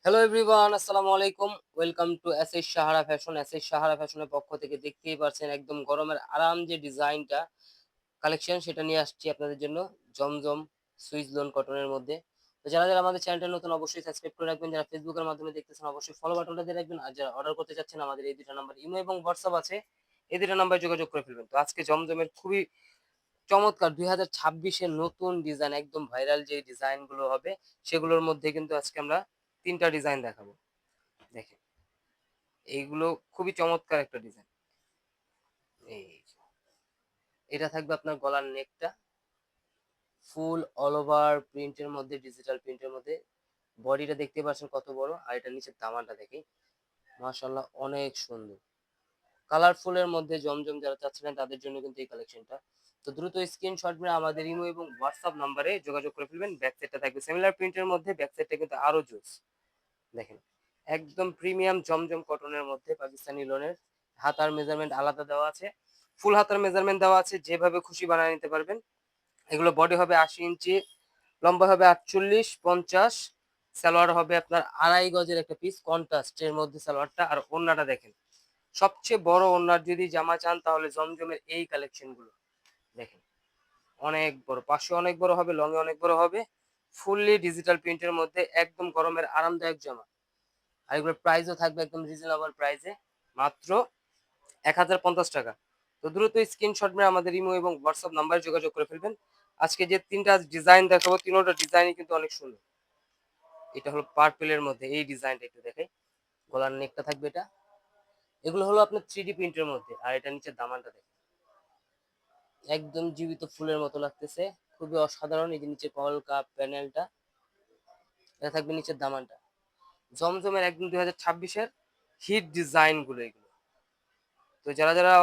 Hello everyone, আসসালামু আলাইকুম। Welcome to SS Sahara fashion. SS Sahara ফ্যাশনের পক্ষ থেকে দেখতেই পারছেন একদম গরমের আরাম যে ডিজাইনটা কালেকশন সেটা নিয়ে আসছি আপনাদের জন্য। জমজম সুইস লোন কটনের মধ্যে। তো যারা আমাদের চ্যানেলটা নতুন অবশ্যই সাবস্ক্রাইব করে রাখবেন। যারা ফেসবুকের মাধ্যমে দেখতেছেন অবশ্যই ফলো বাটনটা দিয়ে রাখবেন। আর যারা অর্ডার করতে চাচ্ছেন আমাদের এই দুটো নাম্বার ইমো এবং হোয়াটসঅ্যাপ আছে। এই দুটো নাম্বারে যোগাযোগ করে ফেলবেন। তো আজকে জমজমের খুবই চমৎকার 2026 এর নতুন ডিজাইন একদম ভাইরাল যে ডিজাইন গুলো হবে সেগুলোর মধ্যে কিন্তু আজকে আমরা 3টা ডিজাইন দেখাবো। দেখেন এইগুলো খুবই চমৎকার একটা ডিজাইন। এই যে, এটা থাকবে আপনার গলার নেকটা ফুল অল ওভার প্রিন্টের মধ্যে, ডিজিটাল প্রিন্টের মধ্যে। বডিটা দেখতে পাচ্ছেন কত বড়, আর এটা নিচের দামানটা দেখি মাশাআল্লাহ অনেক সুন্দর কালারফুলের মধ্যে। জমজম যারা চাচ্ছিলেন তাদের জন্য কিন্তু এই কালেকশনটা। তো দ্রুত স্ক্রিনশট মেরে আমাদের ইমো এবং হোয়াটসঅ্যাপ নাম্বারে যোগাযোগ করে ফেলবেন। ব্যাক সাইডটা থাকবে সিমিলার প্রিন্টের মধ্যে, ব্যাক সাইডটা কিন্তু আরো জোস। দেখেন একদম প্রিমিয়াম জমজম কটনের মধ্যে পাকিস্তানি লোনের। হাতার মেজারমেন্ট আলাদা দেওয়া আছে, ফুল হাতার মেজারমেন্ট দেওয়া আছে, যেভাবে খুশি বানিয়ে নিতে পারবেন। এগুলো বডি হবে 80 ইঞ্চি, লম্বা হবে 48-50, সালোয়ার হবে আপনার 2.5 গজের একটা পিস কন্ট্রাস্টের মধ্যে সালোয়ারটা। আর ওড়নাটা দেখেন সবচেয়ে বড় ওড়নার যদি জামা চান তাহলে জমজমের এই কালেকশন গুলো দেখেন অনেক বড়, পাশে অনেক বড় হবে, লং এ অনেক বড় হবে, ফুললি ডিজিটাল প্রিন্টের মধ্যে একদম গরমের আরামদায়ক জামা। আর এগুলোর প্রাইসও থাকবে একদম রিজনেবল প্রাইসে, মাত্র 1050 টাকা। তো দ্রুত স্ক্রিনশট মেরে আমাদের ইমো এবং হোয়াটসঅ্যাপ নাম্বারে যোগাযোগ করে ফেলবেন। আজকে যে 3টা ডিজাইন দেখাবো, 3টা ডিজাইনই কিন্তু অনেক সুন্দর। এটা হলো পার্পেলের মধ্যে, এই ডিজাইনটা একটু দেখাই। গলার নেকটা থাকবে এটা, এগুলো হলো আপনার 3D প্রিন্টের মধ্যে। আর এটা নিচে দামানটা দেখেন একদম জীবিত ফুলের মতো লাগতেছে, খুবই অসাধারণ। এই যে নিচে কলকা প্যানেলটা, এটা থাকবে নিচের দামানটা। জমজমের একদম 2026-এর হিট ডিজাইন গুলো এগুলো। তো যারা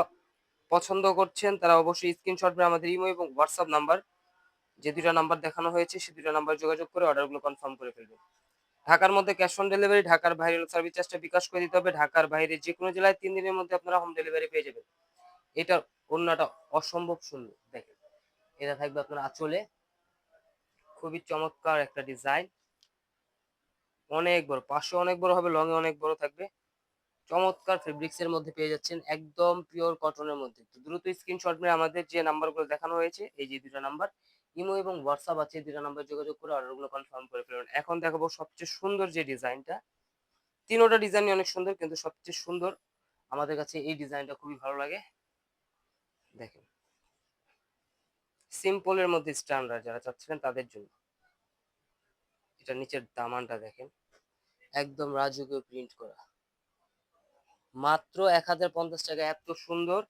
পছন্দ করছেন তারা অবশ্যই স্ক্রিনশট মেরে আমাদের ইমো এবং হোয়াটসঅ্যাপ নাম্বার, যে দুটো নাম্বার দেখানো হয়েছে সে দুটো নাম্বার যোগাযোগ করে অর্ডারগুলো কনফার্ম করে ফেলবেন। ঢাকার মধ্যে ক্যাশ অন ডেলিভারি, ঢাকার বাইরে সার্ভিস চার্জটা বিকাশ করে দিতে হবে। ঢাকার বাইরে যে কোনো জেলায় 3 দিনের মধ্যে আপনারা হোম ডেলিভারি পেয়ে যাবেন। এটা ওড়নাটা অসম্ভব সুন্দর দেখেন। এটা থাকবে আপনার আঁচলে, খুবই চমৎকার একটা ডিজাইন, অনেক বড়, পাশে অনেক বড় হবে, লং এ অনেক বড় থাকবে। চমৎকার ফেব্রিক্স এর মধ্যে পেয়ে যাচ্ছেন, একদম পিওর কটনের মধ্যে। তো দ্রুত স্ক্রিনশট মেরে আমাদের যে নাম্বারগুলো দেখানো হয়েছে, এই যে দুটো নাম্বার ইমো এবং হোয়াটসঅ্যাপ আছে, এই দুটো নাম্বার যোগাযোগ করে অর্ডারগুলো কনফার্ম করে ফেলবেন। এখন দেখাবো সবচেয়ে সুন্দর যে ডিজাইনটা। তিনোটা ডিজাইনই অনেক সুন্দর, কিন্তু সবচেয়ে সুন্দর আমাদের কাছে এই ডিজাইনটা খুবই ভালো লাগে। দেখেন সিম্পলের মধ্যে স্ট্যান্ডার্ড যারা চাচ্ছিলেন তাদের জন্য। এটা নিচের দামানটা দেখেন একদম রাজকীয় প্রিন্ট করা, মাত্র 1050 টাকা এত সুন্দর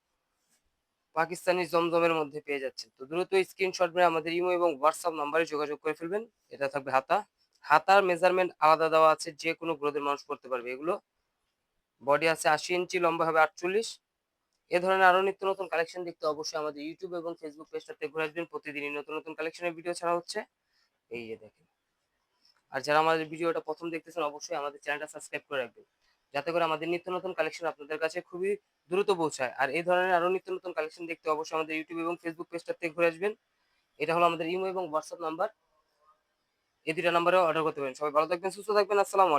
পাকিস্তানি জমজমের মধ্যে পেয়ে যাচ্ছেন। তো দ্রুত স্ক্রিনশট মেরে আমাদের ইমো এবং হোয়াটসঅ্যাপ নাম্বারে যোগাযোগ করে ফেলবেন। এটা থাকবে হাতা, হাতার মেজারমেন্ট আলাদা দেওয়া আছে, যে কোনো গ্রোথের মানুষ করতে পারবে এগুলো। বডি আছে 80 ইঞ্চি, লম্বা হবে 48। এ ধরনের আরো নিত্য নতুন কালেকশন দেখতে অবশ্যই আমাদের ইউটিউব এবং ফেসবুক পেজটাতে ঘুরে আসবেন। প্রতিদিনই নতুন নতুন কালেকশনের ভিডিও ছাড়া হচ্ছে। এই যে দেখেন। আর যারা আমাদের ভিডিওটা প্রথম দেখতেছেন অবশ্যই আমাদের চ্যানেলটা সাবস্ক্রাইব করে রাখবেন, যাতে করে আমাদের নিত্য নতুন কালেকশন আপনাদের কাছে খুবই দ্রুত পৌঁছায়। আর এই ধরনের আরো নিত্য নতুন কালেকশন দেখতে অবশ্যই আমাদের ইউটিউব এবং ফেসবুক পেজটাতে ঘুরে আসবেন। এটা হলো আমাদের ইমো এবং হোয়াটসঅ্যাপ নাম্বার, এই দুটো নাম্বারে অর্ডার করতে পারেন। সবাই ভালো থাকবেন, সুস্থ থাকবেন। আসসালামু আলাইকুম।